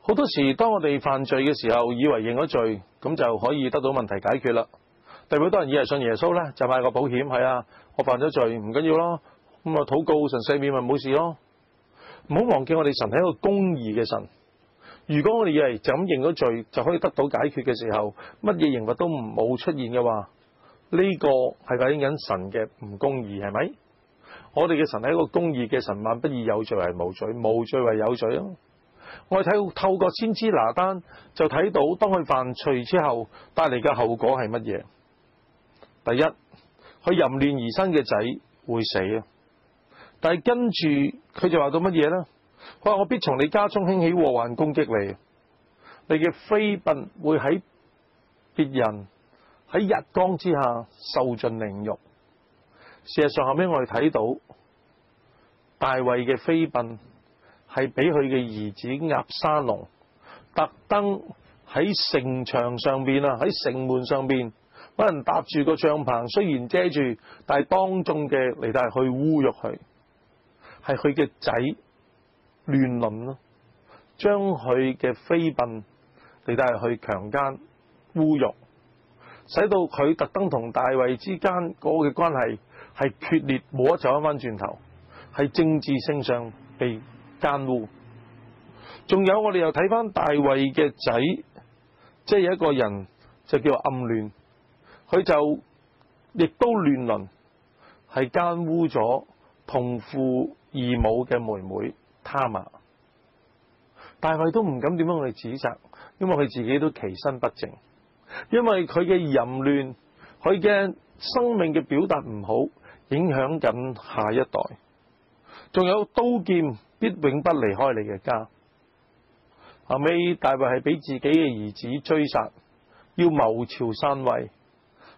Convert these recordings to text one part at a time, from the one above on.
好多時當我哋犯罪嘅時候，以為認咗罪咁就可以得到問題解決啦。特別好多人以為信耶穌咧就買個保險，係啊，我犯咗罪唔緊要咯，咁啊禱告神赦免咪冇事咯。唔好忘記我哋神係一個公義嘅神。如果我哋以為就咁認咗罪就可以得到解決嘅時候，乜嘢刑罰都冇出現嘅話，呢個係反映緊神嘅唔公義，係咪？我哋嘅神係一個公義嘅神，萬不以有罪為無罪，無罪為有罪啊！我哋透過先知拿單就睇到，當佢犯罪之後帶嚟嘅後果係乜嘢？第一，佢淫亂而生嘅仔會死啊！但係跟住佢就話到乜嘢呢？佢話我必從你家中興起禍患攻擊你，你嘅妃嬪會喺別人喺日光之下受盡凌辱。事實上後尾我哋睇到大衛嘅妃嬪係俾佢嘅兒子押沙龍特登喺城牆上邊啊，喺城門上邊揾人搭住個帳篷，雖然遮住，但係當眾嘅嚟到去侮辱佢，係佢嘅仔亂倫咯，將佢嘅妃嬪嚟到去強姦侮辱，使到佢特登同大衛之間嗰個嘅關係係決裂，冇得走翻轉頭，係政治性上被奸污。仲有我哋又睇翻大衛嘅仔，即係有一個人就叫暗戀，佢就亦都亂倫，係奸污咗同父異母嘅妹妹他瑪。大衛都唔敢點樣去指責，因為佢自己都其身不正，因為佢嘅淫亂，佢嘅生命嘅表達唔好，影響緊下一代。仲有刀劍必永不離開你嘅家。後尾大衛係俾自己嘅兒子追殺，要謀朝篡位，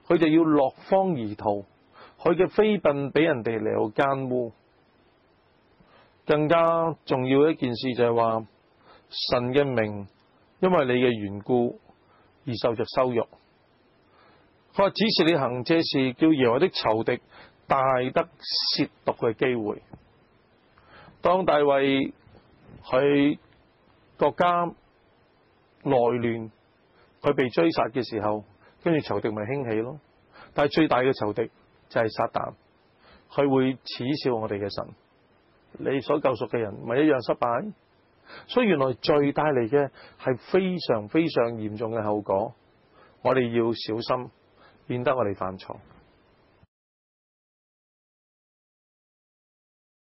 佢就要落荒而逃。佢嘅妃嬪俾人哋嚟到奸污。更加重要一件事就係話，神嘅名因為你嘅緣故而受着羞辱。佢話只是你行這事，叫耶和華的仇敵大得褻瀆嘅機會。當大衛佢國家內亂，佢被追殺嘅時候，跟住仇敵咪興起咯。但係最大嘅仇敵就係撒旦，佢會恥笑我哋嘅神。你所救贖嘅人咪一樣失敗。所以原來罪帶嚟嘅係非常非常嚴重嘅後果，我哋要小心，免得我哋犯錯。